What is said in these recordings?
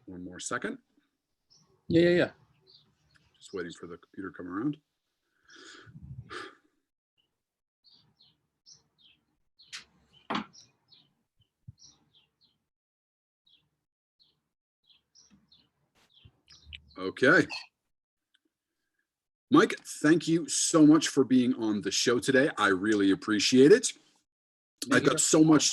One more second. Yeah. Just waiting for the computer to come around. Okay. Mike, thank you so much for being on the show today. I really appreciate it. I've got so much.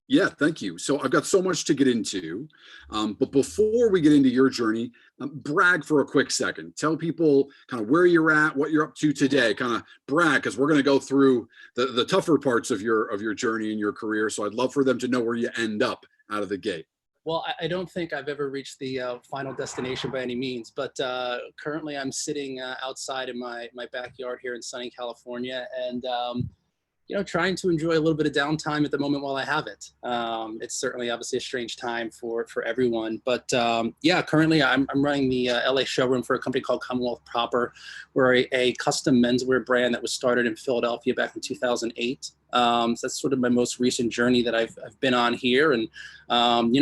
Yeah, thank you. So I've got so much to get into. But before we get into your journey, brag for a quick second. Tell people kind of where you're at, what you're up to today. Kind of brag, because we're going to go through the tougher parts of your journey and your career. So I'd love for them to know where you end up out of the gate. Well, I don't think I've ever reached the final destination by any means, but currently I'm sitting outside in my backyard here in sunny California, and trying to enjoy a little bit of downtime at the moment while I have it. It's certainly obviously a strange time for everyone, but currently I'm running the LA showroom for a company called Commonwealth Proper. We're a custom menswear brand that was started in Philadelphia back in 2008. So that's sort of my most recent journey that I've been on here. And,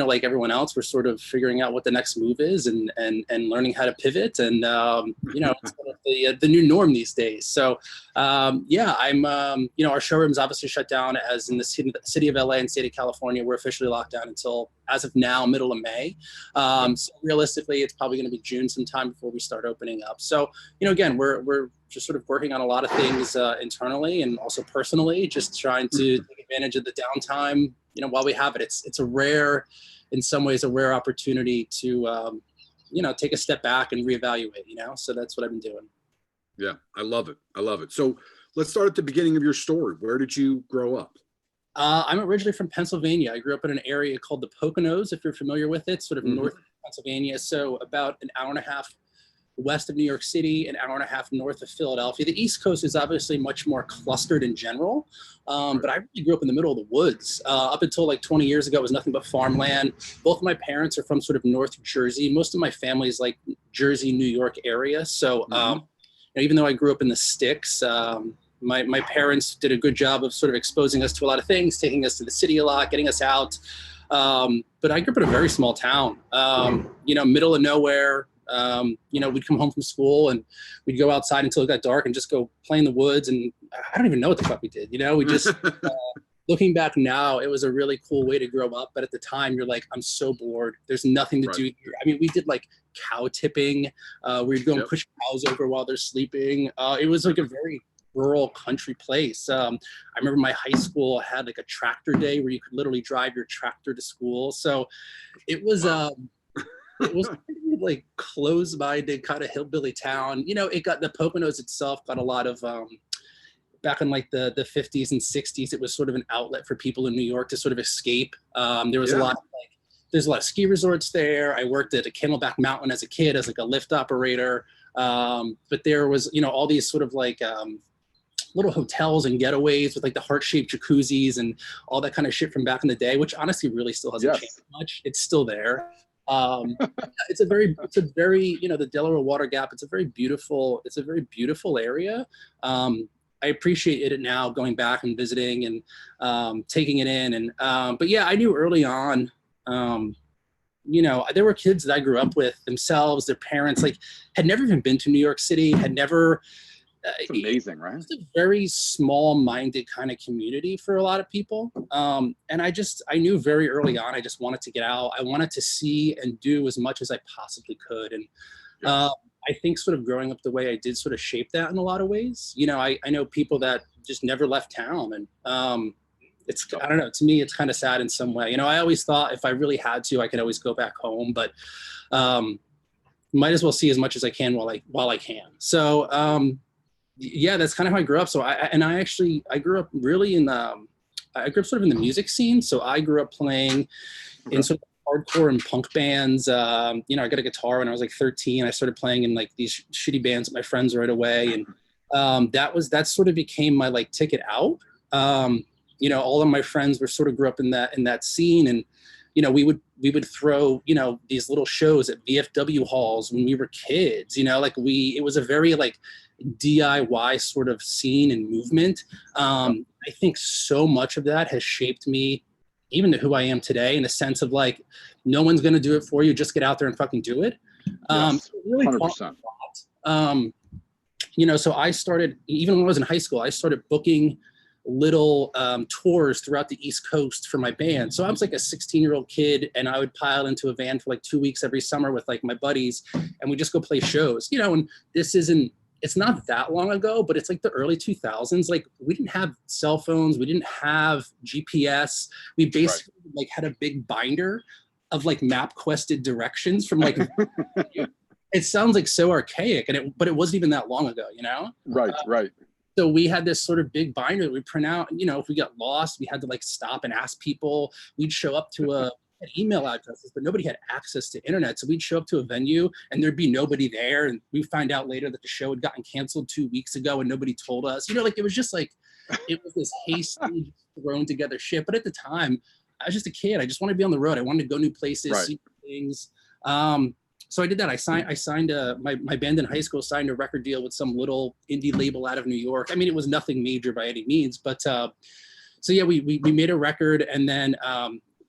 like everyone else, we're sort of figuring out what the next move is and learning how to pivot. And, it's sort of the new norm these days. So, I'm, our showroom's obviously shut down as in the city of LA and state of California. We're officially locked down until, as of now, middle of May. So realistically, it's probably going to be June sometime before we start opening up. So, again, we're just sort of working on a lot of things internally and also personally, just trying to take advantage of the downtime, while we have it. It's a rare, in some ways, a rare opportunity to, take a step back and reevaluate, so that's what I've been doing. Yeah, I love it. So let's start at the beginning of your story. Where did you grow up? I'm originally from Pennsylvania. I grew up in an area called the Poconos, if you're familiar with it, sort of north of Pennsylvania. So about an hour and a half west of New York City, an hour and a half north of Philadelphia. The East Coast is obviously much more clustered in general, but I really grew up in the middle of the woods. Up until like 20 years ago, it was nothing but farmland. Both of my parents are from sort of North Jersey. Most of my family is like Jersey, New York area. So even though I grew up in the sticks, my parents did a good job of sort of exposing us to a lot of things, taking us to the city a lot, getting us out. But I grew up in a very small town, middle of nowhere. We'd come home from school and we'd go outside until it got dark and just go play in the woods. And I don't even know what the fuck we did. We just, looking back now, it was a really cool way to grow up. But at the time you're like, I'm so bored. There's nothing to do here. I mean, we did like cow tipping. We'd go and push cows over while they're sleeping. It was like a very rural country place. I remember my high school had like a tractor day where you could literally drive your tractor to school. So it was, it was pretty like close-minded kind of hillbilly town. It got, the Poconos itself got a lot of, back in like the 50s and 60s, it was sort of an outlet for people in New York to sort of escape. There was a lot of there's a lot of ski resorts there. I worked at a Camelback Mountain as a kid as like a lift operator. But there was, all these sort of like, little hotels and getaways with like the heart-shaped jacuzzis and all that kind of shit from back in the day, which honestly really still hasn't changed much. It's still there. It's a very, the Delaware Water Gap. It's a very beautiful area. I appreciate it now, going back and visiting and taking it in. And but yeah, I knew early on, there were kids that I grew up with themselves, their parents, like had never even been to New York City, had never. It's amazing, right? It's a very small-minded kind of community for a lot of people. And I knew very early on, I just wanted to get out. I wanted to see and do as much as I possibly could. And I think sort of growing up the way I did sort of shaped that in a lot of ways. I know people that just never left town. And I don't know, to me, it's kind of sad in some way. I always thought if I really had to, I could always go back home, but might as well see as much as I can while I can. So, yeah, that's kind of how I grew up. So I grew up really I grew up sort of in the music scene. So I grew up playing in sort of hardcore and punk bands. I got a guitar when I was like 13. I started playing in like these shitty bands with my friends right away. And that sort of became my like ticket out. All of my friends were sort of grew up in that scene. And, we would throw, these little shows at VFW halls when we were kids, it was a very like DIY sort of scene and movement. I think so much of that has shaped me even to who I am today, in a sense of like, no one's going to do it for you. Just get out there and fucking do it. Yes, Really 100%. You know, so I started, even when I was in high school, I started booking little tours throughout the East Coast for my band. So I was like a 16-year-old kid, and I would pile into a van for like 2 weeks every summer with like my buddies, and we just go play shows, you know. And it's not that long ago, but it's like the early 2000s. Like, we didn't have cell phones, we didn't have GPS. We basically like had a big binder of like MapQuested directions from like it sounds like so archaic, but it wasn't even that long ago, you know? Right. So we had this sort of big binder that we print out. You know, if we got lost, we had to like stop and ask people. We'd show up to email addresses, but nobody had access to internet. So we'd show up to a venue and there'd be nobody there. And we find out later that the show had gotten canceled 2 weeks ago and nobody told us. You know, like, it was just like, it was this hasty, thrown together shit. But at the time, I was just a kid. I just wanted to be on the road. I wanted to go new places, see things. So I did that. I signed my band in high school signed a record deal with some little indie label out of New York. I mean, it was nothing major by any means, but so yeah, we made a record, and then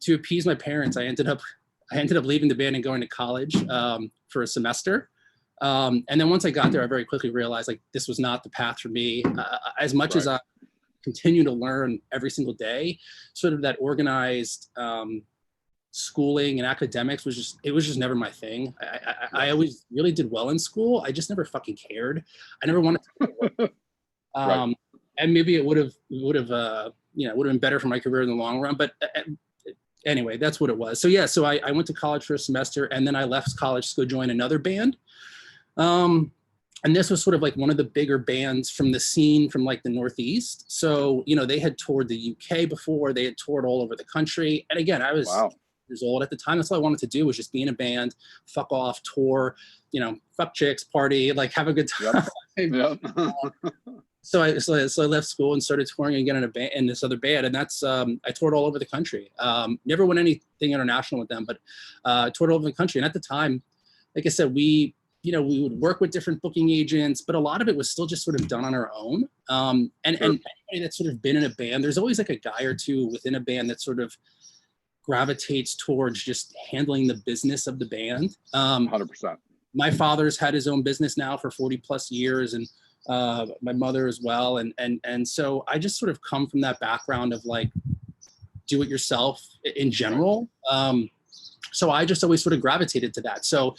to appease my parents, I ended up leaving the band and going to college for a semester. And then once I got there, I very quickly realized like this was not the path for me. As much as I continue to learn every single day, sort of that organized schooling and academics was just never my thing. I always really did well in school. I just never fucking cared. I never wanted to and maybe it would have been better for my career in the long run, but anyway, that's what it was. So yeah, so I went to college for a semester, and then I left college to go join another band. And this was sort of like one of the bigger bands from the scene from like the Northeast. So, you know, they had toured the UK before, they had toured all over the country. And again, I was years old at the time. That's all I wanted to do, was just be in a band, fuck off, tour, you know, fuck chicks, party, like have a good time. Yep. So I left school and started touring again in this other band. And that's, I toured all over the country. Never won anything international with them, but toured all over the country. And at the time, like I said, we would work with different booking agents, but a lot of it was still just sort of done on our own. And anybody that's sort of been in a band, there's always like a guy or two within a band that sort of gravitates towards just handling the business of the band. 100%. My father's had his own business now for 40 plus years, and my mother as well. And so I just sort of come from that background of like, do it yourself in general. So I just always sort of gravitated to that. So,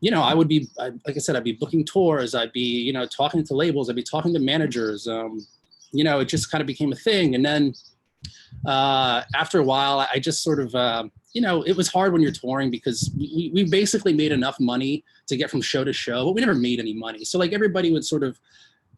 you know, like I said, I'd be booking tours. I'd be, you know, talking to labels. I'd be talking to managers. You know, it just kind of became a thing. And then after a while, I just sort of, you know, it was hard when you're touring, because we basically made enough money to get from show to show, but we never made any money. So like everybody would sort of,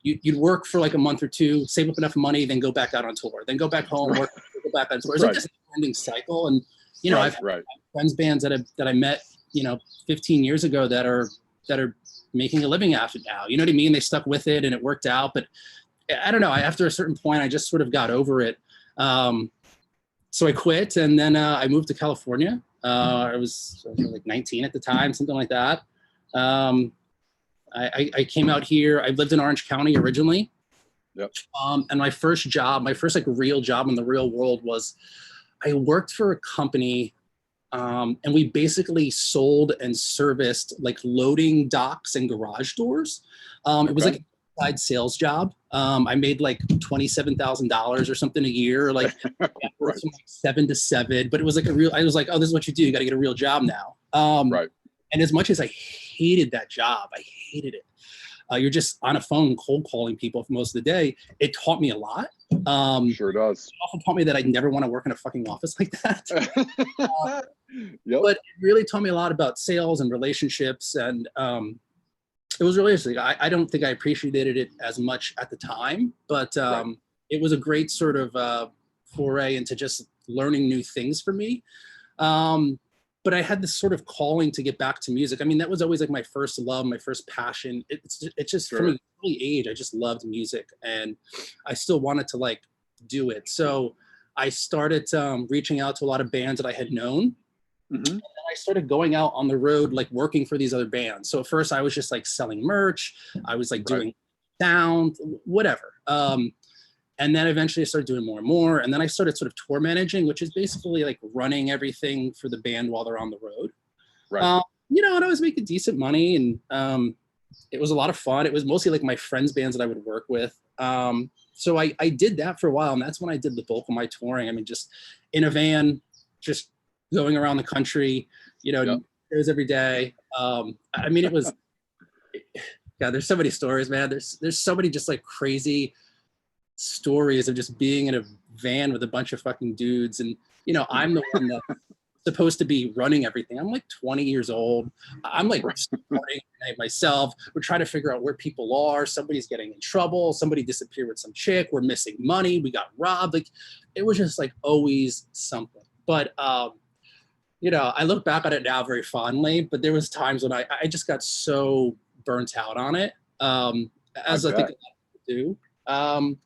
you'd work for like a month or two, save up enough money, then go back out on tour, then go back home, work, go back on tour. It's like this ending cycle. And, you know, I've had friends bands that I met, you know, 15 years ago that are making a living after now, you know what I mean? They stuck with it and it worked out, but I don't know. After a certain point, I just sort of got over it. So I quit, and then I moved to California. I was like 19 at the time, something like that. I came out here. I lived in Orange County originally. Yep. And my first like real job in the real world was I worked for a company, and we basically sold and serviced like loading docks and garage doors. It was like a side sales job. I made like $27,000 or something a year, like from like 7 to 7. But it was like I was like, oh, this is what you do. You got to get a real job now. And as much as I hated that job, I hated it. You're just on a phone cold calling people for most of the day. It taught me a lot. Sure does. It also taught me that I never want to work in a fucking office like that. But it really taught me a lot about sales and relationships, and it was really interesting. I don't think I appreciated it as much at the time, but it was a great sort of foray into just learning new things for me. But I had this sort of calling to get back to music. I mean, that was always like my first love, my first passion. It's just from an early age, I just loved music, and I still wanted to like do it. So I started reaching out to a lot of bands that I had known. And then I started going out on the road, like working for these other bands. So at first I was just like selling merch. I was like doing sound, whatever. And And then eventually I started doing more and more. And then I started sort of tour managing, which is basically like running everything for the band while they're on the road. Right. You know, and I was making decent money, and it was a lot of fun. It was mostly like my friends' bands that I would work with. So I did that for a while, and that's when I did the bulk of my touring. I mean, just in a van, just going around the country, you know, shows every day. I mean, it was, yeah, there's so many stories, man. There's so many just like crazy stories of just being in a van with a bunch of fucking dudes. And, you know, I'm the one that's supposed to be running everything. I'm like 20 years old. I'm like starting myself. We're trying to figure out where people are. Somebody's getting in trouble. Somebody disappeared with some chick. We're missing money. We got robbed. Like, it was just like always something. But, you know, I look back on it now very fondly, but there was times when I just got so burnt out on it, as I think a lot of people do.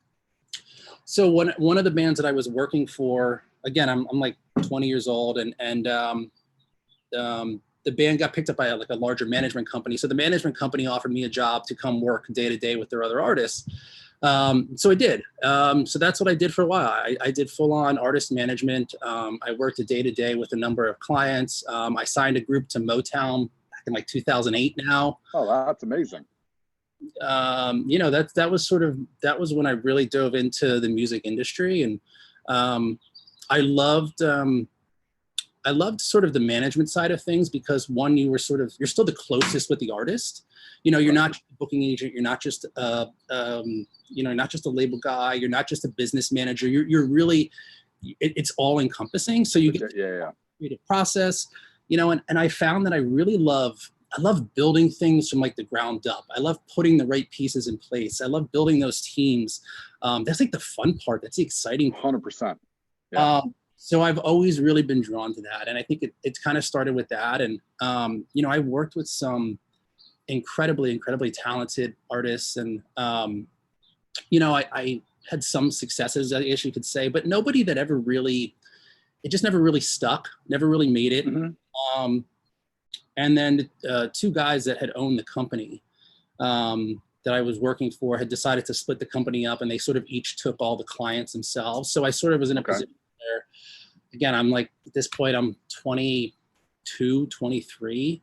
So one of the bands that I was working for, again, I'm like 20 years old, and the band got picked up by a larger management company. So the management company offered me a job to come work day to day with their other artists. So I did. So that's what I did for a while. I did full on artist management. I worked a day to day with a number of clients. I signed a group to Motown back in like 2008 now. Oh, that's amazing. You know, that was when I really dove into the music industry, and I loved sort of the management side of things, because one, you're still the closest with the artist. You know, you're not just a booking agent. You're not just you know, not just a label guy. You're not just a business manager. You're really, it's all encompassing. So you get the creative process, you know, and I found that I really love building things from like the ground up. I love putting the right pieces in place. I love building those teams. That's like the fun part. That's the exciting part. 100%. Yeah. So I've always really been drawn to that. And I think it's kind of started with that. And, you know, I worked with some incredibly, incredibly talented artists. And, you know, I had some successes, I guess you could say, but nobody that ever really, it just never really stuck, never really made it. Mm-hmm. And then two guys that had owned the company that I was working for had decided to split the company up, and they sort of each took all the clients themselves. So I sort of was in a position where, again, I'm like, at this point, I'm 22, 23.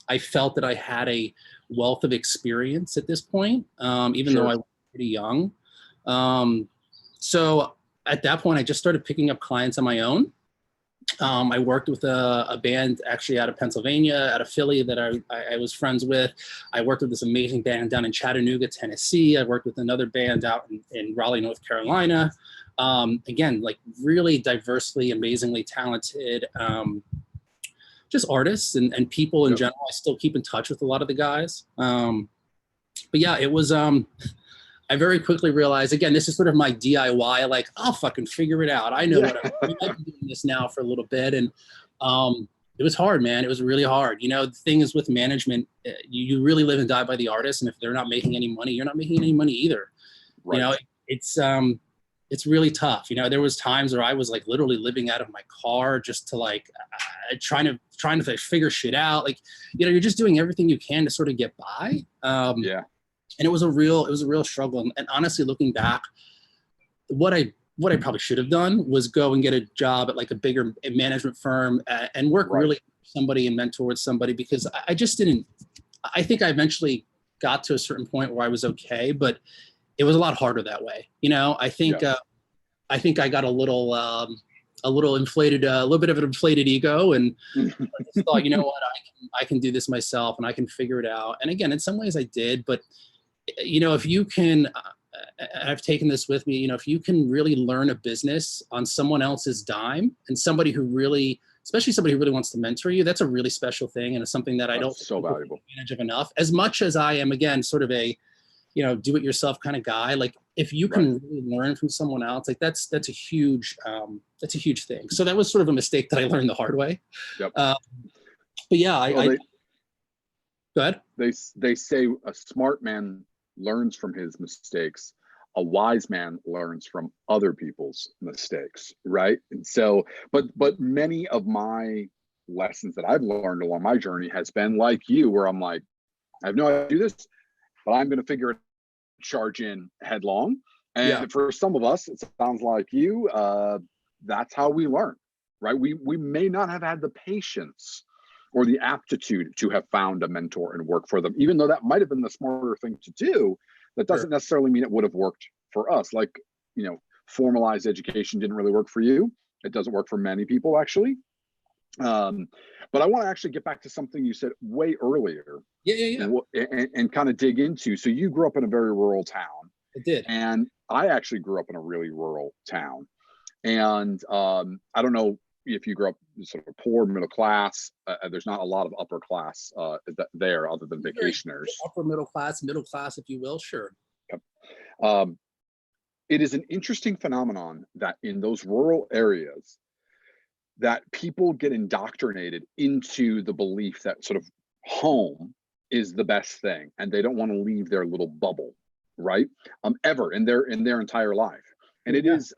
I felt that I had a wealth of experience at this point, even though I was pretty young. So at that point, I just started picking up clients on my own. I worked with a band actually out of Pennsylvania, out of Philly, that I was friends with. I worked with this amazing band down in Chattanooga, Tennessee. I worked with another band out in Raleigh, North Carolina. Again, like really diversely, amazingly talented, just artists and people in general. I still keep in touch with a lot of the guys. But yeah, it was, I very quickly realized, again, this is sort of my DIY, like, I'll fucking figure it out. I know what I've been doing this now for a little bit. And it was hard, man. It was really hard. You know, the thing is with management, you really live and die by the artist. And if they're not making any money, you're not making any money either. Right. You know, it's really tough. You know, there was times where I was like literally living out of my car just to like trying to like, figure shit out. Like, you know, you're just doing everything you can to sort of get by. And it was a real struggle. And honestly, looking back, what I probably should have done was go and get a job at like a bigger management firm and work really with somebody and mentor with somebody, because I just didn't. I think I eventually got to a certain point where I was okay, but it was a lot harder that way. You know, I think I got a little inflated, a little bit of an inflated ego, and I just thought, you know what, I can do this myself and I can figure it out. And again, in some ways I did, but you know, if you can, I've taken this with me, you know, if you can really learn a business on someone else's dime, and somebody who really, especially somebody who really wants to mentor you, that's a really special thing. And it's something that I don't so valuable. take advantage of enough. As much as I am, again, sort of a, you know, do it yourself kind of guy. Like if you can really learn from someone else, like that's a huge thing. So that was sort of a mistake that I learned the hard way. Yep. But yeah, go ahead. They say a smart man learns from his mistakes. A wise man learns from other people's mistakes, right? And so, but many of my lessons that I've learned along my journey has been like you, where I'm like, I have no idea how to do this, but I'm going to figure it, charge in headlong. And Yeah. for some of us, it sounds like you, that's how we learn, right? We may not have had the patience or the aptitude to have found a mentor and work for them, even though that might have been the smarter thing to do. That doesn't necessarily mean it would have worked for us. Like, formalized education didn't really work for you. It doesn't work for many people, actually. But I want to actually get back to something you said way earlier. Yeah. And kind of dig into. So you grew up in a very rural town. I did. And I actually grew up in a really rural town. And I don't know if you grew up sort of poor, middle class. There's not a lot of upper class there other than vacationers. Upper middle class, if you will. Sure. Yep. It is an interesting phenomenon that in those rural areas that people get indoctrinated into the belief that sort of home is the best thing and they don't want to leave their little bubble, right? Ever in their entire life. And it is,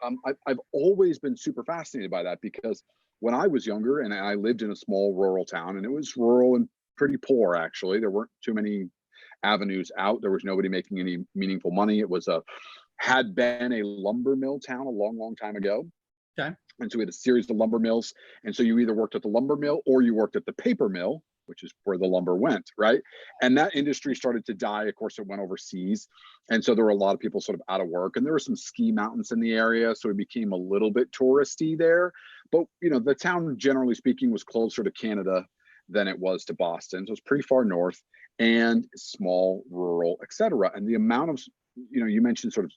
I've always been super fascinated by that, because when I was younger and I lived in a small rural town, and it was rural and pretty poor, actually, there weren't too many avenues out. There was nobody making any meaningful money. It was had been a lumber mill town a long, long time ago. Okay. And so we had a series of lumber mills. And so you either worked at the lumber mill or you worked at the paper mill, which is where the lumber went, right? And that industry started to die. Of course, it went overseas. And so there were a lot of people sort of out of work. And there were some ski mountains in the area, so it became a little bit touristy there. But, the town, generally speaking, was closer to Canada than it was to Boston. So it was pretty far north and small, rural, et cetera. And the amount of, you mentioned sort of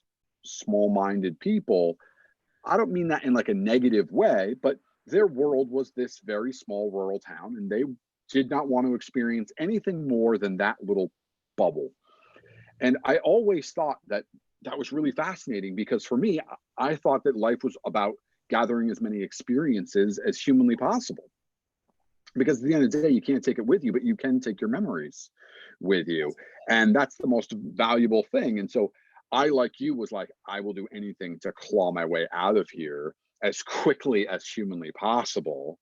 small-minded people. I don't mean that in like a negative way, but their world was this very small rural town, and they did not want to experience anything more than that little bubble. And I always thought that was really fascinating, because for me, I thought that life was about gathering as many experiences as humanly possible. Because at the end of the day, you can't take it with you, but you can take your memories with you. And that's the most valuable thing. And so I, like you, was like, I will do anything to claw my way out of here as quickly as humanly possible.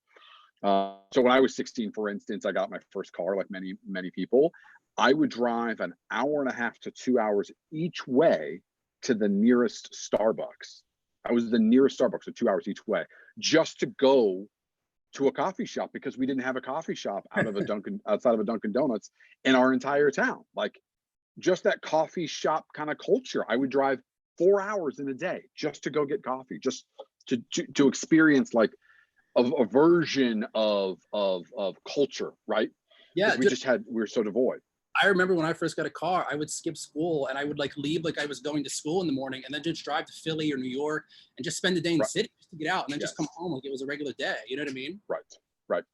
So when I was 16, for instance, I got my first car, like many, many people. I would drive an hour and a half to 2 hours each way to the nearest Starbucks. I was the nearest Starbucks, so 2 hours each way, just to go to a coffee shop, because we didn't have a coffee shop outside of a Dunkin' Donuts in our entire town. Like, just that coffee shop kind of culture. I would drive 4 hours in a day just to go get coffee, just to experience like a version of culture, right? Yeah. We were so devoid. I remember when I first got a car, I would skip school and I would like leave like I was going to school in the morning, and then just drive to Philly or New York and just spend the day in the city just to get out, and then just come home like it was a regular day. You know what I mean? Right.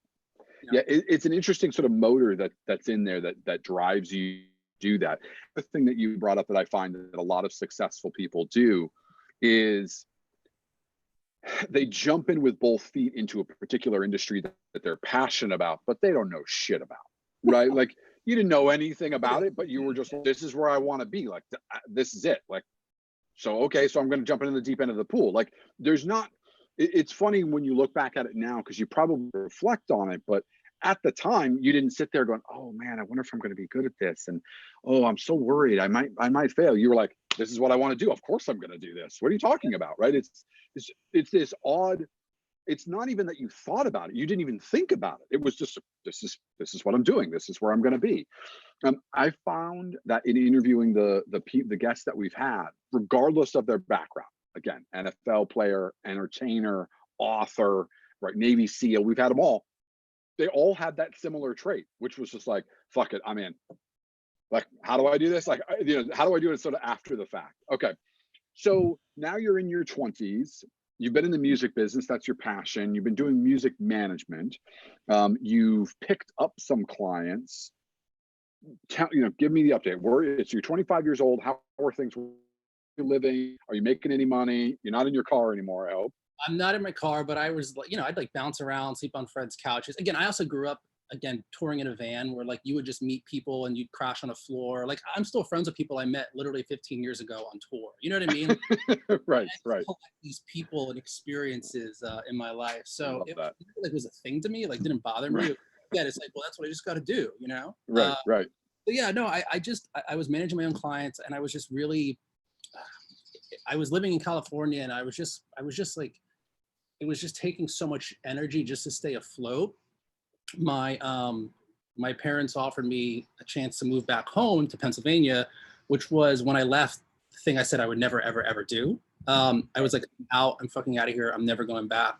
Yeah, it's an interesting sort of motor that's in there that drives you to do that. The thing that you brought up that I find that a lot of successful people do is they jump in with both feet into a particular industry that they're passionate about, but they don't know shit about, right? Like, you didn't know anything about it, but you were just, this is where I want to be. Like, this is it. Like, so, okay, so I'm going to jump into the deep end of the pool. Like, there's not, it's funny when you look back at it now, because you probably reflect on it, but at the time you didn't sit there going, oh man, I wonder if I'm going to be good at this. And, oh, I'm so worried I might fail. You were like, this is what I want to do. Of course I'm going to do this. What are you talking about? Right. It's this odd, it's not even that you thought about it. You didn't even think about it. It was just, this is what I'm doing. This is where I'm going to be. I found that in interviewing the guests that we've had, regardless of their background, again, NFL player, entertainer, author, right, Navy SEAL, we've had them all. They all had that similar trait, which was just like, fuck it, I'm in. Like, how do I do this? Like, how do I do it sort of after the fact? Okay. So now you're in your 20s. You've been in the music business. That's your passion. You've been doing music management. You've picked up some clients. Give me the update. You're 25 years old. How are things living? Are you making any money? You're not in your car anymore, I hope. I'm not in my car, but I was, I'd like bounce around, sleep on friends' couches. Again, I also grew up, touring in a van where like you would just meet people and you'd crash on a floor. Like, I'm still friends with people I met literally 15 years ago on tour. You know what I mean? Right. These people and experiences in my life. So it was a thing to me, like didn't bother me. Right. Yeah, it's like, well, that's what I just got to do, Right. But yeah, no, I was managing my own clients, and I was just really, I was living in California, and I was just like, it was just taking so much energy just to stay afloat. My parents offered me a chance to move back home to Pennsylvania, which was, when I left, the thing I said I would never, ever, ever do. I was like, I'm fucking out of here. I'm never going back.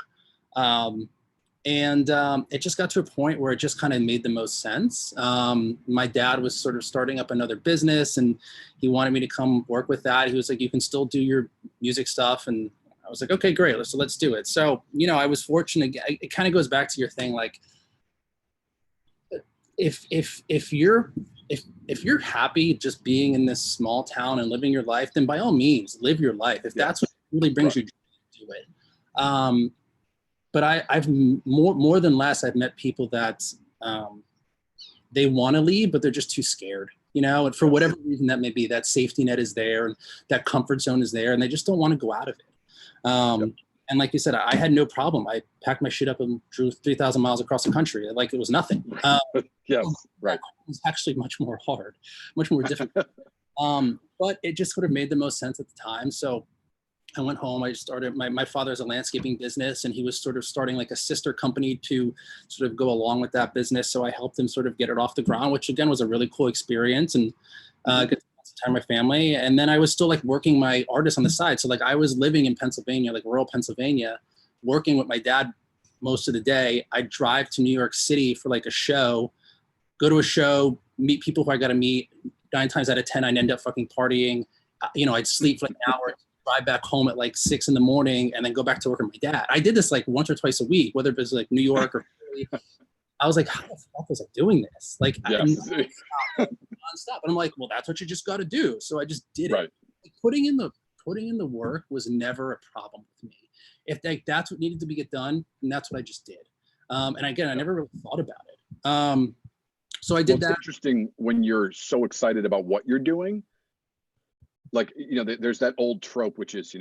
It just got to a point where it just kind of made the most sense. My dad was sort of starting up another business, and he wanted me to come work with that. He was like, you can still do your music stuff. And I was like, okay, great. So let's do it. So, I was fortunate. It kind of goes back to your thing. Like, if you're happy just being in this small town and living your life, then by all means, live your life. If that's what really brings you joy, do it. But I've more than less, I've met people that they want to leave, but they're just too scared, and for whatever reason that may be, that safety net is there and that comfort zone is there, and they just don't want to go out of it. And like you said, I had no problem. I packed my shit up and drew 3,000 miles across the country. Like it was nothing. Yes, right. It was actually much more hard, much more difficult. But it just sort of made the most sense at the time. So I went home. I started, my father has a landscaping business, and he was sort of starting like a sister company to sort of go along with that business. So I helped him sort of get it off the ground, which again was a really cool experience, and good time with my family. And then I was still like working my artist on the side. So like I was living in Pennsylvania, like rural Pennsylvania, working with my dad most of the day. I'd drive to New York City for like a show, go to a show, meet people who I got to meet. 9 times out of 10, I'd end up fucking partying. I'd sleep for like an hour, drive back home at like 6 a.m, and then go back to work with my dad. I did this like once or twice a week, whether it was like New York or Philly. I was like, how the fuck was I doing this? Like, Yes. nonstop. And I'm like, well, that's what you just got to do. So I just did Right. it. Like, putting in the work was never a problem with me. If that's what needed to get done, and that's what I just did. And again, I never really thought about it. So I did that. It's interesting when you're so excited about what you're doing. Like, there's that old trope, which is,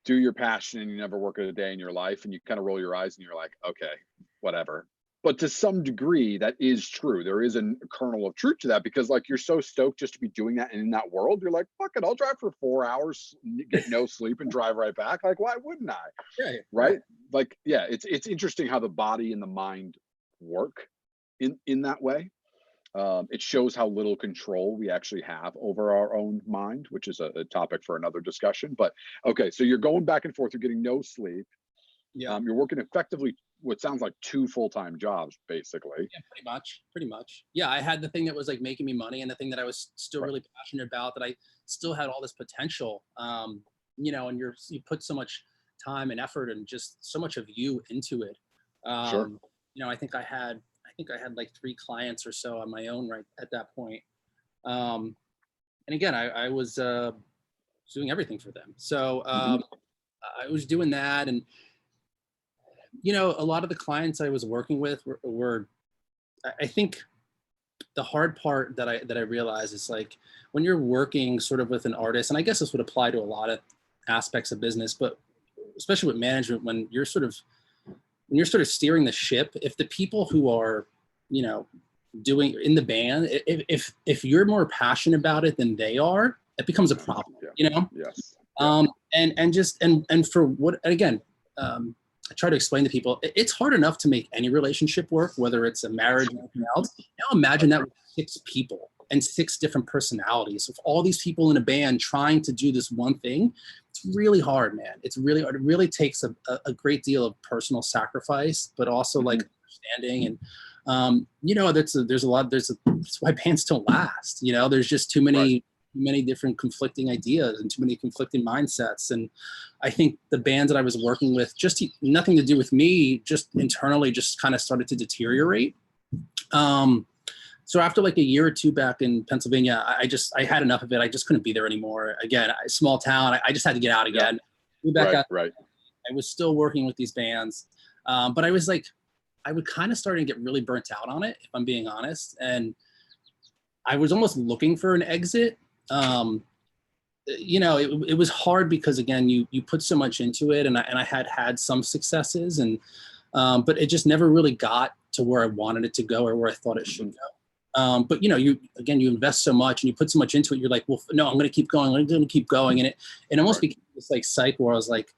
do your passion and you never work a day in your life, and you kind of roll your eyes and you're like, okay, whatever. But to some degree, that is true. There is a kernel of truth to that, because like you're so stoked just to be doing that, and in that world, you're like, fuck it, I'll drive for 4 hours, get no sleep, and drive right back. Like, why wouldn't I? Right? Like, yeah, it's interesting how the body and the mind work in that way. It shows how little control we actually have over our own mind, which is a topic for another discussion. But okay, so you're going back and forth, you're getting no sleep. Yeah. You're working effectively what sounds like 2 full-time jobs, basically. Yeah, pretty much. Yeah, I had the thing that was like making me money, and the thing that I was still really passionate about, that I still had all this potential. And you put so much time and effort and just so much of you into it. Sure. I think I had like 3 clients or so on my own right at that point. And again, I was doing everything for them. So I was doing that, and a lot of the clients I was working with were I think the hard part that I realized is, like, when you're working sort of with an artist, and I guess this would apply to a lot of aspects of business, but especially with management, when you're sort of steering the ship, if the people who are, doing in the band, if you're more passionate about it than they are, it becomes a problem, Yes. And for what, again, I try to explain to people, it's hard enough to make any relationship work, whether it's a marriage or anything else. Now imagine that with 6 people and 6 different personalities. With all these people in a band trying to do this one thing, it's really hard, man. It's really hard. It really takes a great deal of personal sacrifice, but also like understanding. And that's why bands don't last. There's just too many different conflicting ideas and too many conflicting mindsets. And I think the bands that I was working with, just nothing to do with me, just internally just kind of started to deteriorate. So after like a year or 2 back in Pennsylvania, I had enough of it. I just couldn't be there anymore. Again, small town, I just had to get out again. Right. I was still working with these bands, but I was like, I would kind of starting to get really burnt out on it, if I'm being honest. And I was almost looking for an exit. It was hard because, again, you put so much into it, and I had some successes, and but it just never really got to where I wanted it to go or where I thought it should go. But you invest so much and you put so much into it. You're like, well, no, I'm going to keep going. I'm going to keep going. And it almost became this like cycle where I was like,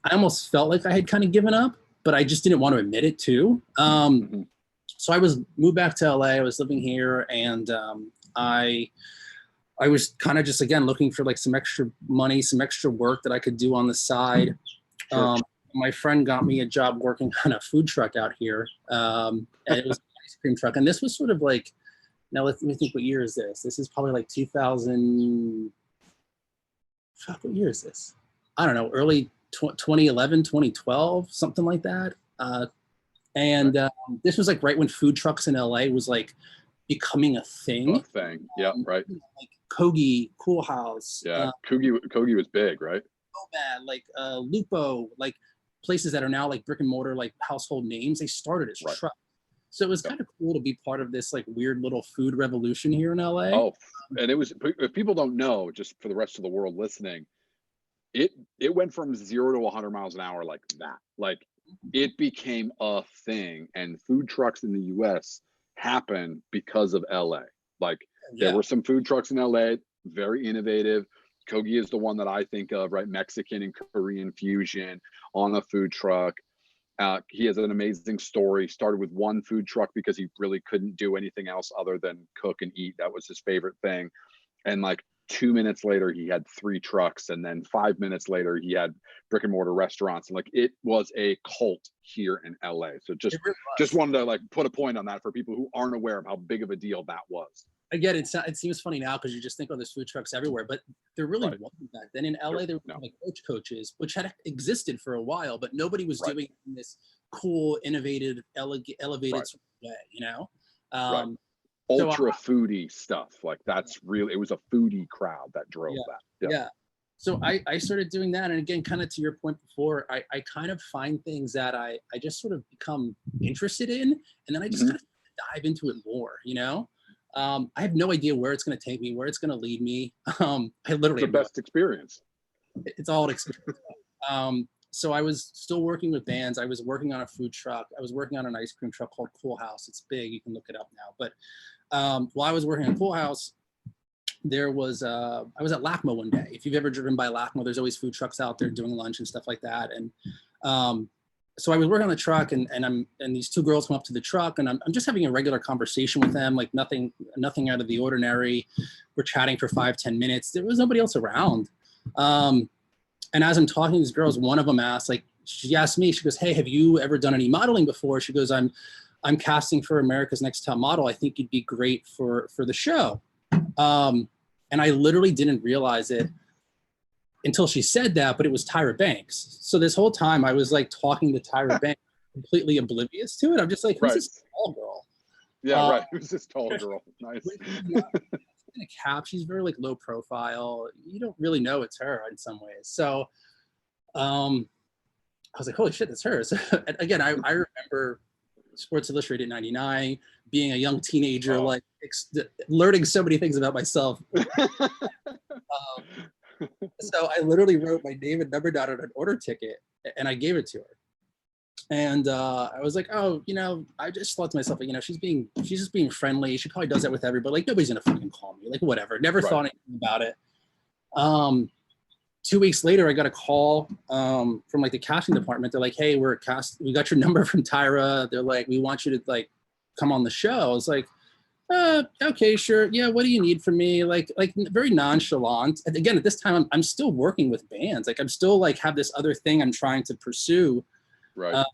I almost felt like I had kind of given up, but I just didn't want to admit it too. So I moved back to LA. I was living here, and I was kind of just, again, looking for like some extra money, some extra work that I could do on the side. Sure. My friend got me a job working on a food truck out here. And it was an ice cream truck. And this was sort of like, now let me think, what year is this? This is probably like 2000. Fuck, what year is this? I don't know, early 2011, 2012, something like that. This was like right when food trucks in LA was like becoming a thing. Yeah, right. Like Kogi, Cool House. Yeah, Kogi was big, right? Bad, like Lupo, like places that are now like brick and mortar, like household names. They started as trucks. So it was kind of cool to be part of this like weird little food revolution here in LA. Oh, and it was, if people don't know, just for the rest of the world listening, it went from 0 to 100 miles an hour like that. Like it became a thing, and food trucks in the US happened because of LA. Like there were some food trucks in LA, very innovative. Kogi is the one that I think of, right? Mexican and Korean fusion on a food truck. He has an amazing story. Started with one food truck because he really couldn't do anything else other than cook and eat. That was his favorite thing. And like 2 minutes later, he had 3 trucks. And then 5 minutes later, he had brick and mortar restaurants. And like it was a cult here in LA. So just wanted to like put a point on that for people who aren't aware of how big of a deal that was. Again, it seems funny now because you just think, oh, there's food trucks everywhere, but there really wasn't that. Then in LA, there were like coaches, which had existed for a while, but nobody was doing it in this cool, innovative, elevated sort of way, Ultra foodie stuff. Like that's really, it was a foodie crowd that drove that. Yeah. So I started doing that. And again, kind of to your point before, I kind of find things that I just sort of become interested in. And then I just kind of dive into it more, I have no idea where it's going to take me, where it's going to lead me. I literally it's the best experience. It's all an experience. So I was still working with bands. I was working on a food truck. I was working on an ice cream truck called Cool House. It's big. You can look it up now. But while I was working on Cool House, I was at LACMA one day. If you've ever driven by LACMA, there's always food trucks out there doing lunch and stuff like that. And so I was working on the truck, and these 2 girls come up to the truck, and I'm just having a regular conversation with them, like nothing out of the ordinary. We're chatting for 5-10 minutes. There was nobody else around. And as I'm talking to these girls, one of them asked, like, she asked me, she goes, "Hey, have you ever done any modeling before?" She goes, I'm casting for America's Next Top Model. I think you'd be great for the show. And I literally didn't realize it until she said that, but it was Tyra Banks. So this whole time I was like talking to Tyra Banks, completely oblivious to it. I'm just like, who's this tall girl? Yeah, right. Who's this tall girl? Nice. In a cap, she's very like low profile. You don't really know it's her in some ways. So I was like, holy shit, that's her. So, again, I remember Sports Illustrated '99, being a young teenager, like learning so many things about myself. So I literally wrote my name and number down on an order ticket, and I gave it to her. And I was like, oh, I just thought to myself, like, she's just being friendly. She probably does that with everybody. Like, nobody's gonna fucking call me. Like, whatever. Never thought anything about it. 2 weeks later, I got a call from like the casting department. They're like, hey, we got your number from Tyra. They're like, we want you to like come on the show. I was like, okay, sure. Yeah, what do you need from me? Like very nonchalant. And again, at this time, I'm still working with bands. Like I'm still like have this other thing I'm trying to pursue. Right.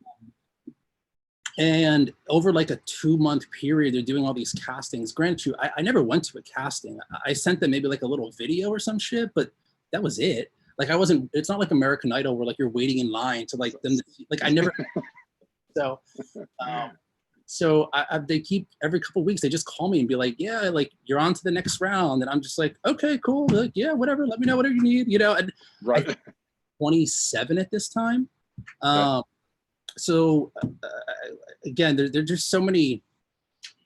And over like a 2-month period, they're doing all these castings. Granted, I never went to a casting. I sent them maybe like a little video or some shit, but that was it. Like it's not like American Idol where like you're waiting in line to like them. Like I never. So they keep every couple of weeks, they just call me and be like, yeah, like you're on to the next round. And I'm just like, okay, cool. They're like, yeah, whatever. Let me know whatever you need, and right. 27 at this time. So again, there's just so many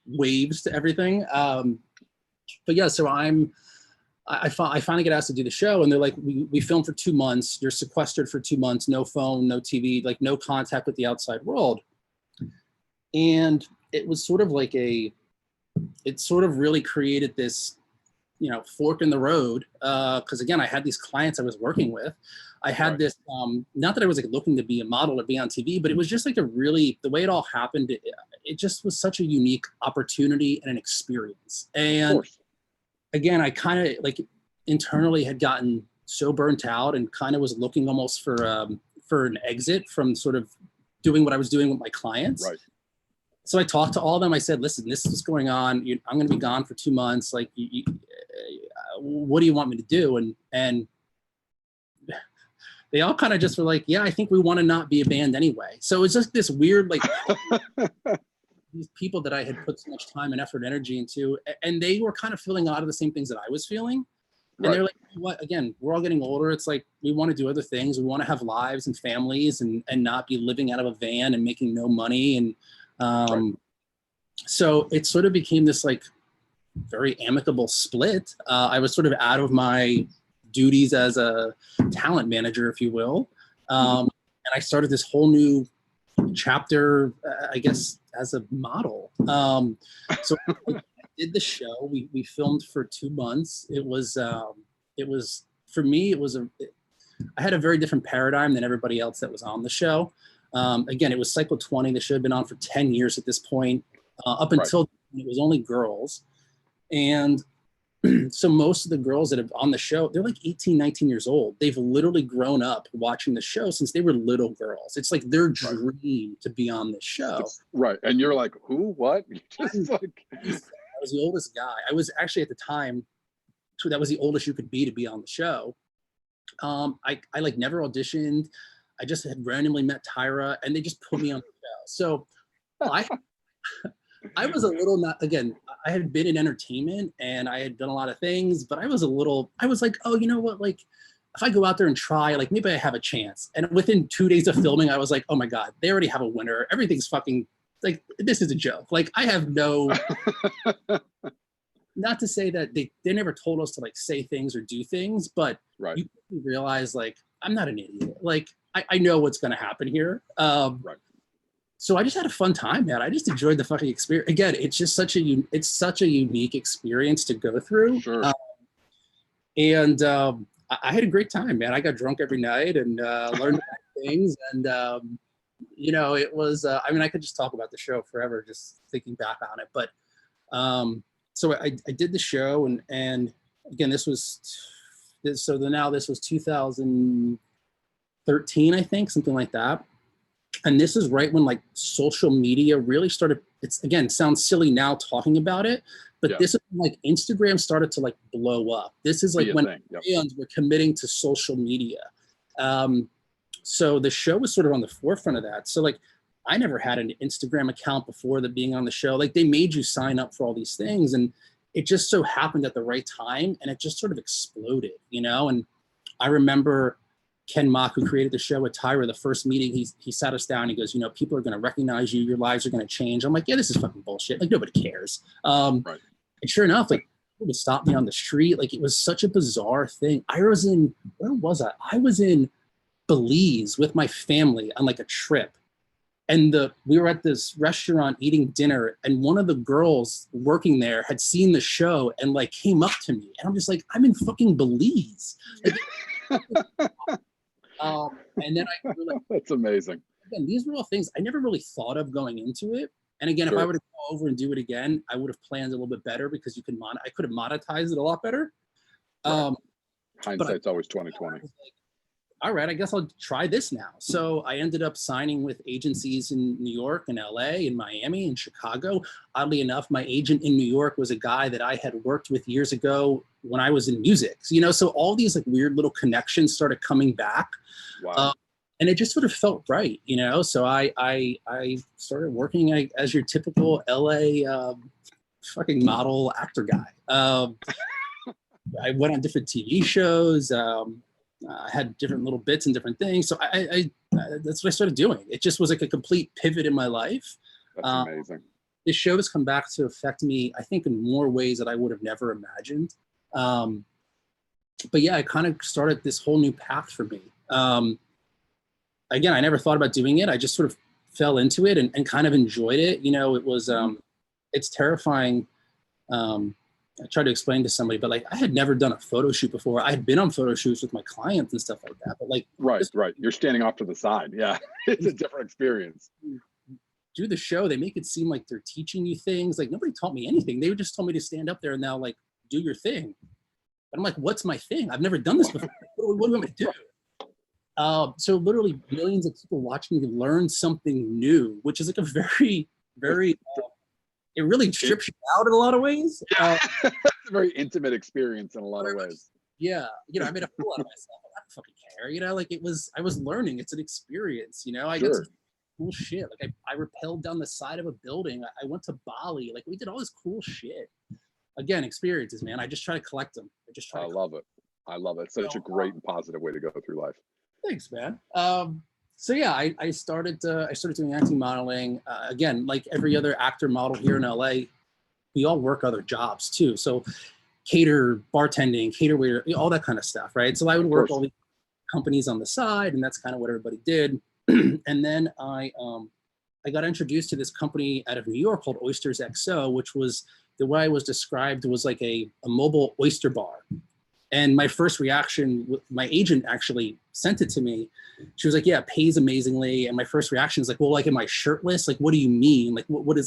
waves to everything. But yeah, so I finally get asked to do the show, and they're like, we filmed for 2 months. You're sequestered for 2 months, no phone, no TV, like no contact with the outside world. And it was sort of like it sort of really created this, fork in the road. Because again, I had these clients I was working with. I had this, not that I was like looking to be a model or be on TV, but it was just like the way it all happened, it just was such a unique opportunity and an experience. And again, I kind of like internally had gotten so burnt out and kind of was looking almost for an exit from sort of doing what I was doing with my clients. Right. So I talked to all of them. I said, listen, this is what's going on. I'm going to be gone for 2 months. Like, what do you want me to do? And they all kind of just were like, yeah, I think we want to not be a band anyway. So it's just this weird, like, these people that I had put so much time and effort and energy into, and they were kind of feeling a lot of the same things that I was feeling. And they're like, what? Again, we're all getting older. It's like, we want to do other things. We want to have lives and families and not be living out of a van and making no money. And so it sort of became this like very amicable split. I was sort of out of my duties as a talent manager, if you will. And I started this whole new chapter, I guess, as a model. So I did the show. We filmed for 2 months. It was for me, I had a very different paradigm than everybody else that was on the show. Again, it was cycle 20. The show had been on for 10 years at this point. Up until it was only girls. And so most of the girls that have on the show, they're like 18, 19 years old. They've literally grown up watching the show since they were little girls. It's like their dream to be on this show. Right. And you're like, who, what? Just like... I was the oldest guy. I was actually at the time, that was the oldest you could be to be on the show. I like never auditioned. I just had randomly met Tyra and they just put me on the show. So I was a little not, again, I had been in entertainment and I had done a lot of things, but I was like, oh, you know what? Like if I go out there and try, like maybe I have a chance. And within 2 days of filming, I was like, oh my God, they already have a winner. Everything's fucking like, this is a joke. Like I have no, not to say that they never told us to like say things or do things, but you realize like, I'm not an idiot. Like I know what's going to happen here. So I just had a fun time, man. I just enjoyed the fucking experience. Again, it's just such a unique experience to go through. Sure. I had a great time, man. I got drunk every night and learned things. And, it was, I could just talk about the show forever, just thinking back on it. But so I did the show and again, this was 2013, I think, something like that. And this is right when like social media really started. It's again, sounds silly now talking about it, but this is when, like Instagram started to like blow up. This is like when bands were committing to social media. So the show was sort of on the forefront of that. So like I never had an Instagram account before being on the show. Like they made you sign up for all these things and it just so happened at the right time and it just sort of exploded, and I remember Ken Mock, who created the show with Tyra, the first meeting, he sat us down. He goes, people are going to recognize you. Your lives are going to change. I'm like, yeah, this is fucking bullshit. Like nobody cares. And sure enough, like people would stop me on the street. Like it was such a bizarre thing. Where was I? I was in Belize with my family on like a trip. And we were at this restaurant eating dinner and one of the girls working there had seen the show and like came up to me. And I'm just like, I'm in fucking Belize. Like, and then I realized, that's amazing. Again, these were all things I never really thought of going into it. And again, if I were to go over and do it again, I would have planned a little bit better because I could have monetized it a lot better. Hindsight's always 2020. All right, I guess I'll try this now. So I ended up signing with agencies in New York and LA and Miami and Chicago. Oddly enough, my agent in New York was a guy that I had worked with years ago when I was in music. So all these like weird little connections started coming back. Wow. And it just sort of felt right, So I started working as your typical LA fucking model actor guy. I went on different TV shows. I had different little bits and different things. So I that's what I started doing. It just was like a complete pivot in my life. That's amazing. This show has come back to affect me, I think, in more ways that I would have never imagined. But yeah, I kind of started this whole new path for me. Again, I never thought about doing it. I just sort of fell into it and kind of enjoyed it. It was, it's terrifying I tried to explain to somebody, but like I had never done a photo shoot before. I had been on photo shoots with my clients and stuff like that, but like right, you're standing off to the side. Yeah, it's a different experience. Do the show, they make it seem like they're teaching you things. Like nobody taught me anything. They just told me to stand up there and now like do your thing. And I'm like, what's my thing? I've never done this before. What do you want me to do? So literally millions of people watching me learn something new, which is like a very, very, it really strips you out in a lot of ways. It's a very intimate experience in a lot of ways. Yeah. You know, I made a fool out of myself. I don't fucking care. You know, like I was learning. It's an experience, you know, I got some cool shit. Like I rappelled down the side of a building. I went to Bali. Like we did all this cool shit. Again, experiences, man. I just try to collect them. I love it. I love it. Such a great and positive way to go through life. Thanks, man. So yeah, I started doing acting, modeling. Again, like every other actor model here in LA, we all work other jobs too. So cater, bartending, cater waiter, all that kind of stuff, right? So I would work all these companies on the side, and that's kind of what everybody did. And then I got introduced to this company out of New York called Oysters XO, which was the way I was described was like a mobile oyster bar. And my first reaction, my agent actually sent it to me. She was like, yeah, it pays amazingly. And my first reaction is like, well, like, am I shirtless? Like, what do you mean? Like, what is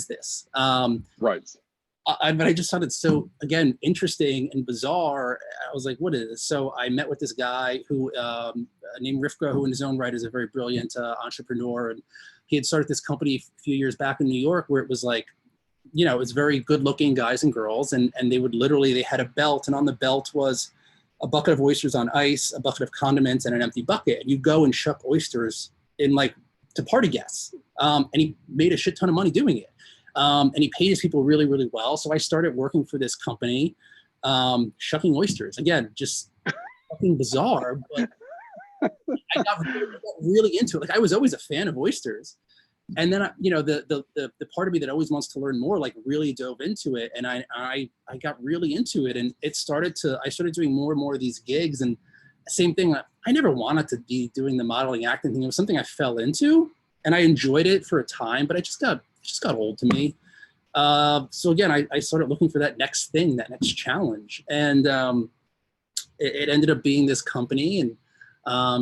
this? Right. But I just found it so, again, interesting and bizarre. I was like, what is this? So I met with this guy who named Rifka, who in his own right is a very brilliant entrepreneur. And he had started this company a few years back in New York where it was like, you know, it's very good looking guys and girls. And they would literally, they had a belt, and on the belt was a bucket of oysters on ice, a bucket of condiments, and an empty bucket. And you go and shuck oysters in like to party guests. And he made a shit ton of money doing it. And he paid his people really, really well. So I started working for this company, shucking oysters. Again, just fucking bizarre, but I got really into it. Like I was always a fan of oysters. And then, you know, the part of me that always wants to learn more, like really dove into it. And I got really into it. And I started doing more and more of these gigs. And same thing, I never wanted to be doing the modeling acting thing. It was something I fell into, and I enjoyed it for a time, but it just got old to me. So again, I started looking for that next thing, that next challenge. And it ended up being this company. And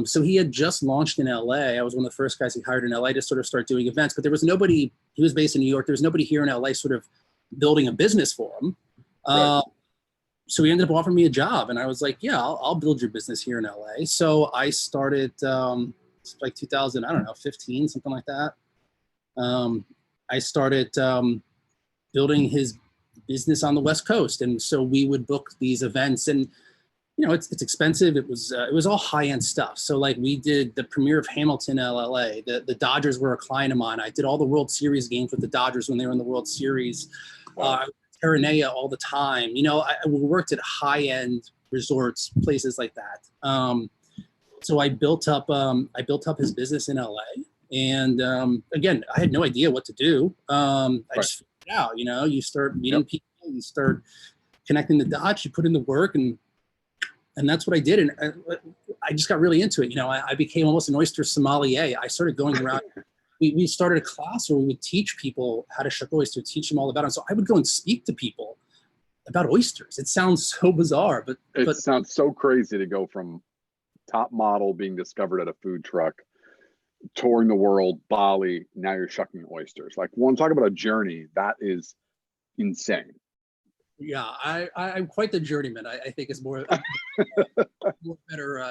so he had just launched in LA. I was one of the first guys he hired in LA to sort of start doing events, but there was nobody, he was based in New York. There was nobody here in LA sort of building a business for him. Right. So he ended up offering me a job, and I was like, yeah, I'll build your business here in LA. So I started, it's like 2000, I don't know, 15, something like that. I started building his business on the West Coast. And so we would book these events, and you know, it's expensive. It was all high-end stuff. So like we did the premiere of Hamilton in LA. The Dodgers were a client of mine. I did all the World Series games with the Dodgers when they were in the World Series. Wow. Terranea all the time. You know, I worked at high-end resorts, places like that. So I built up his business in LA. And again, I had no idea what to do. I just figured it out. You know, you start meeting people, you start connecting the dots, you put in the work, and that's what I did. And I just got really into it. You know, I became almost an oyster sommelier. I started going around. We started a class where we would teach people how to shuck oysters, teach them all about it. So I would go and speak to people about oysters. It sounds so bizarre, but it sounds so crazy to go from top model being discovered at a food truck, touring the world, Bali, now you're shucking oysters. Like, when talk about a journey, that is insane. Yeah, I'm quite the journeyman. I think is more better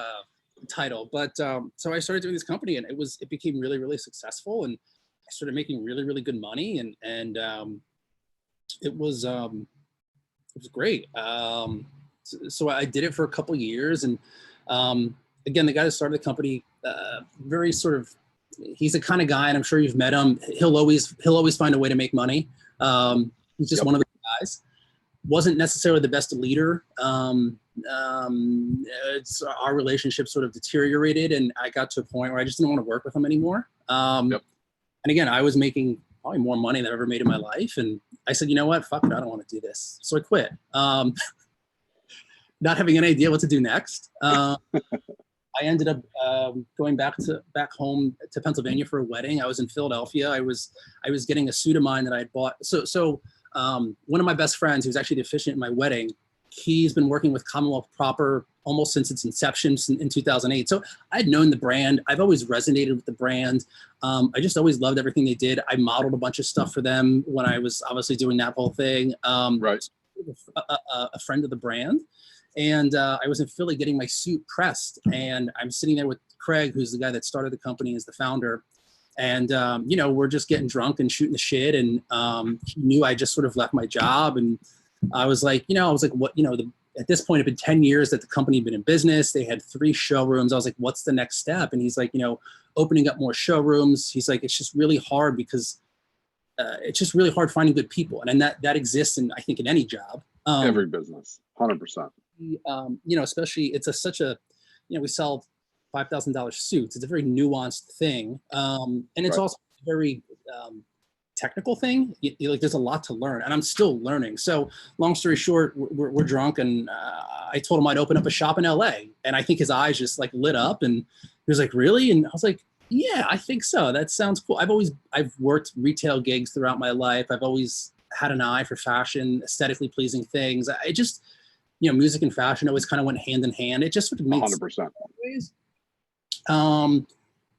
title. But so I started doing this company, and it became really, really successful, and I started making really, really good money, and it was great. So I did it for a couple of years, and again, the guy that started the company, very sort of, he's the kind of guy, and I'm sure you've met him. He'll always find a way to make money. He's just one of the guys. Wasn't necessarily the best leader. It's our relationship sort of deteriorated, and I got to a point where I just didn't want to work with him anymore. And again, I was making probably more money than I've ever made in my life, and I said, you know what, fuck it, I don't want to do this. So I quit. Not having any idea what to do next. I ended up going back home to Pennsylvania for a wedding. I was in Philadelphia. I was getting a suit of mine that I had bought. So One of my best friends, who's actually the officiant in my wedding, he's been working with Commonwealth Proper almost since its inception in 2008. So I'd known the brand. I've always resonated with the brand. I just always loved everything they did. I modeled a bunch of stuff for them when I was obviously doing that whole thing. Right. A friend of the brand. And I was in Philly getting my suit pressed. And I'm sitting there with Craig, who's the guy that started the company as the founder. And, you know, we're just getting drunk and shooting the shit. And he knew I just sort of left my job. And I was like, what, at this point, it'd been 10 years that the company had been in business. They had 3 showrooms. I was like, what's the next step? And he's like, opening up more showrooms. He's like, it's just really hard because it's just really hard finding good people. And that exists in, I think, in any job. Every business, 100%. Especially it's such a, we sell $5,000 suits. It's a very nuanced thing. And it's also a very technical thing. Like there's a lot to learn, and I'm still learning. So long story short, we're drunk, and I told him I'd open up a shop in LA, and I think his eyes just like lit up, and he was like, really? And I was like, yeah, I think so. That sounds cool. I've worked retail gigs throughout my life. I've always had an eye for fashion, aesthetically pleasing things. I just, music and fashion always kind of went hand in hand. It just sort of makes 100%.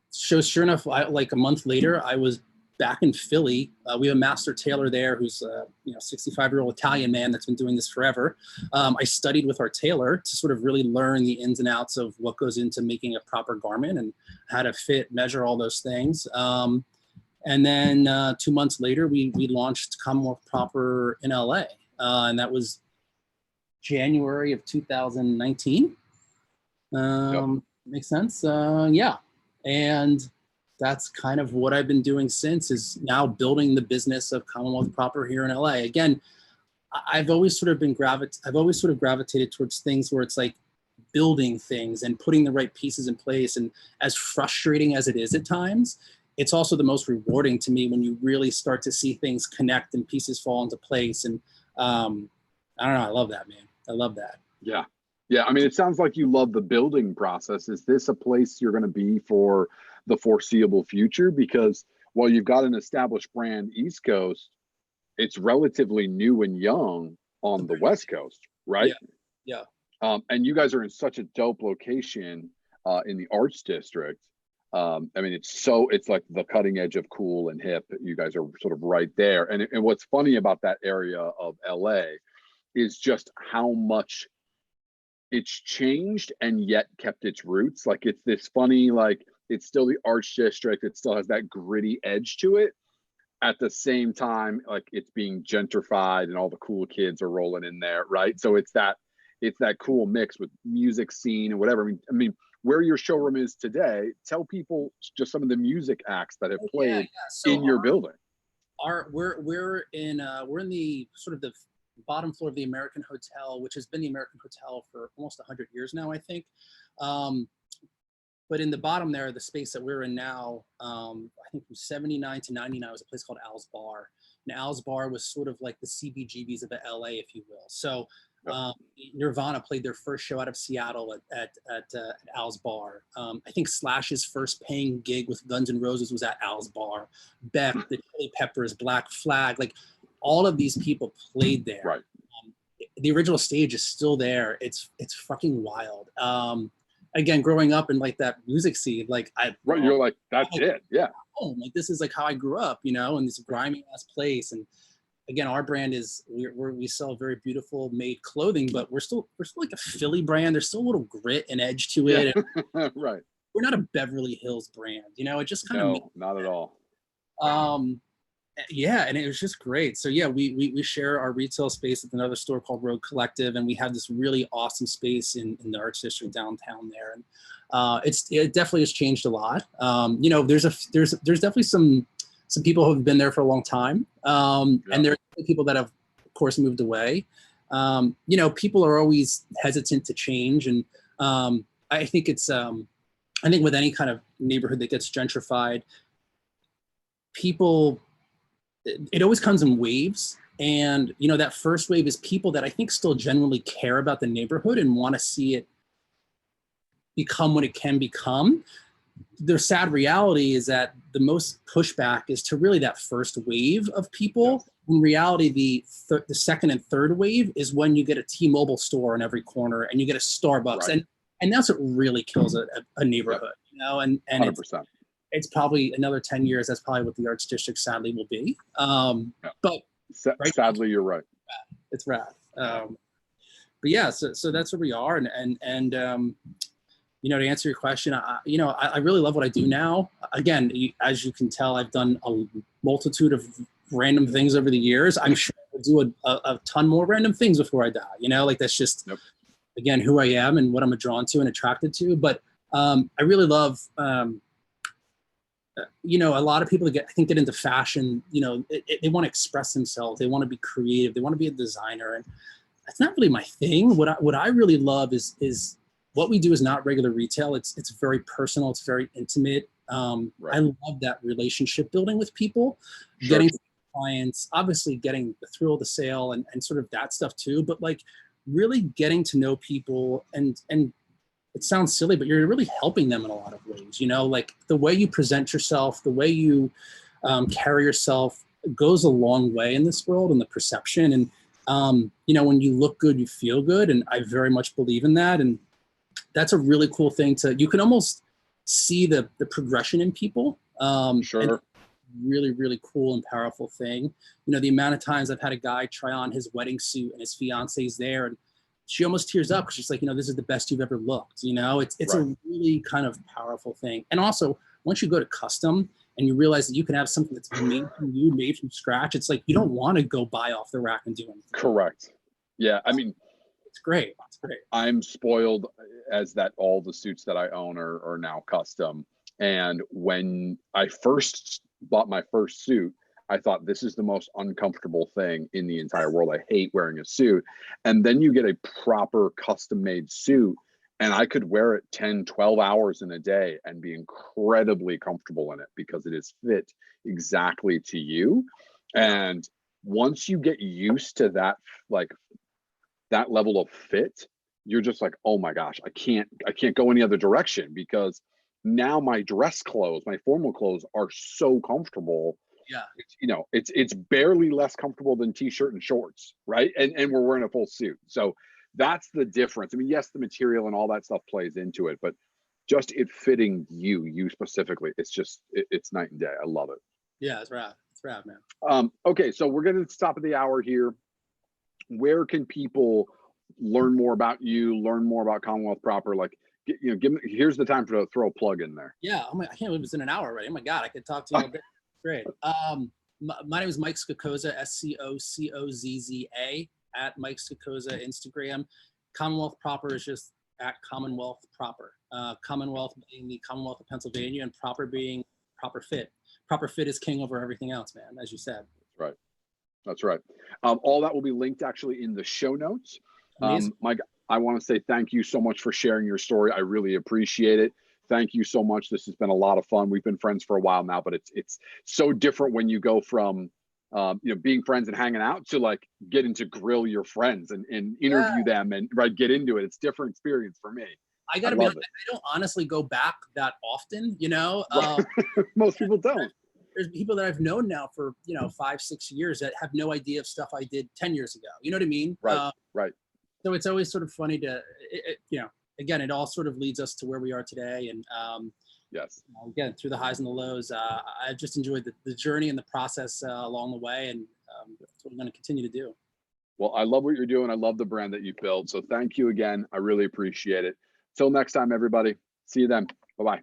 So sure enough, like a month later, I was back in Philly. We have a master tailor there who's a 65-year-old Italian man that's been doing this forever. I studied with our tailor to sort of really learn the ins and outs of what goes into making a proper garment and how to fit, measure, all those things. And then 2 months later, we launched Commonwealth Proper in LA. And that was January of 2019. Makes sense. Yeah. And that's kind of what I've been doing since, is now building the business of Commonwealth Proper here in LA. Again, I've always sort of gravitated towards things where it's like building things and putting the right pieces in place. And as frustrating as it is at times, it's also the most rewarding to me when you really start to see things connect and pieces fall into place. And I don't know, I love that, man. I love that. Yeah. Yeah. I mean, it sounds like you love the building process. Is this a place you're going to be for the foreseeable future? Because while you've got an established brand East Coast, it's relatively new and young on the West Coast, right? Yeah. And you guys are in such a dope location in the Arts District. I mean, it's like the cutting edge of cool and hip. You guys are sort of right there. And what's funny about that area of LA is just how much it's changed and yet kept its roots. Like it's this funny, like it's still the Arts District. It still has that gritty edge to it. At the same time, like it's being gentrified and all the cool kids are rolling in there, right? So it's that cool mix with music scene and whatever. I mean, where your showroom is today, tell people just some of the music acts that have played in your building. We're in the sort of the bottom floor of the American Hotel, which has been the American Hotel for almost 100 years now, I think. But in the bottom there, the space that we're in now, I think from 79 to 99 was a place called Al's Bar. And Al's Bar was sort of like the CBGBs of LA, if you will. So Nirvana played their first show out of Seattle at Al's Bar. I think Slash's first paying gig with Guns N' Roses was at Al's Bar. Beck, the Chili Peppers, Black Flag, like all of these people played there. Right. The original stage is still there. It's fucking wild. Again, growing up in like that music scene, like you're like, that's it. Yeah. Like this is like how I grew up, in this grimy ass place. And again, our brand is we sell very beautiful made clothing, but we're still like a Philly brand. There's still a little grit and edge to it. Yeah. Right. We're not a Beverly Hills brand, it just kind of not at all. Yeah, and it was just great. So yeah, we share our retail space at another store called Road Collective, and we have this really awesome space in the Arts District downtown there. And it definitely has changed a lot. There's definitely some people who have been there for a long time, and there are people that have, of course, moved away. People are always hesitant to change, and I think I think with any kind of neighborhood that gets gentrified, it always comes in waves. And, that first wave is people that I think still genuinely care about the neighborhood and want to see it become what it can become. the sad reality is that the most pushback is to really that first wave of people. In reality, the second and third wave is when you get a T-Mobile store in every corner and you get a Starbucks, and that's what really kills a neighborhood, you know. And 100%. it's probably another 10 years. That's probably what the Arts District sadly will be. But sadly, you're right. It's rad. But yeah, so that's where we are, and you know, to answer your question, I really love what I do now. Again, as you can tell, I've done a multitude of random things over the years. I'm sure I'll do a ton more random things before I die. You know, like that's just, again, who I am and what I'm drawn to and attracted to. But I really love, you know, a lot of people that get into fashion, you know, they want to express themselves. They want to be creative. They want to be a designer. And that's not really my thing. What I really love is what we do is not regular retail. It's very personal. It's very intimate. I love that relationship building with people, getting clients, obviously getting the thrill of the sale and sort of that stuff too, but like really getting to know people and it sounds silly, but you're really helping them in a lot of ways, you know, like the way you present yourself, the way you carry yourself goes a long way in this world and the perception. And, you know, when you look good, you feel good. And I very much believe in that. And that's a really cool thing you can almost see the progression in people. Really, really cool and powerful thing. You know, the amount of times I've had a guy try on his wedding suit and his fiance's there and she almost tears up because she's like, you know, this is the best you've ever looked. You know, it's a really kind of powerful thing. And also, once you go to custom and you realize that you can have something that's made from you, made from scratch, it's like you don't want to go buy off the rack and do anything. Correct. Yeah, I mean, it's great. It's great. I'm spoiled as that all the suits that I own are now custom. And when I first bought my first suit, I thought this is the most uncomfortable thing in the entire world. I hate wearing a suit. And then you get a proper custom made suit and I could wear it 10, 12 hours in a day and be incredibly comfortable in it because it is fit exactly to you. And once you get used to that, like that level of fit, you're just like, oh my gosh, I can't go any other direction because now my dress clothes, my formal clothes are so comfortable. Yeah. You know, it's barely less comfortable than t-shirt and shorts, right? And we're wearing a full suit. So that's the difference. I mean, yes, the material and all that stuff plays into it, but just it fitting you specifically, it's just it's night and day. I love it. Yeah, it's rad. It's rad, man. Okay, so we're gonna stop at the hour here. Where can people learn more about you, learn more about Commonwealth Proper? Like, you know, here's the time to throw a plug in there. Yeah, I can't believe it's in an hour already. Oh my God, I could talk to you all day. Great. My name is Mike Scocozza, Scocozza, at Mike Scocozza Instagram. Commonwealth Proper is just at Commonwealth Proper. Commonwealth being the Commonwealth of Pennsylvania and Proper being Proper Fit. Proper Fit is king over everything else, man, as you said. Right. That's right. All that will be linked actually in the show notes. Mike, I want to say thank you so much for sharing your story. I really appreciate it. Thank you so much. This has been a lot of fun. We've been friends for a while now, but it's so different when you go from you know, being friends and hanging out to like getting to grill your friends and interview them and get into it. It's a different experience for me. I gotta be honest, I don't honestly go back that often, you know. Most people don't. There's people that I've known now for, you know, 5-6 years that have no idea of stuff I did 10 years ago. You know what I mean? Right. So it's always sort of funny to, you know, again, it all sort of leads us to where we are today. And yes, again, through the highs and the lows, I've just enjoyed the journey and the process along the way. And that's what I'm going to continue to do. Well, I love what you're doing. I love the brand that you built. So thank you again. I really appreciate it. Till next time, everybody. See you then. Bye-bye.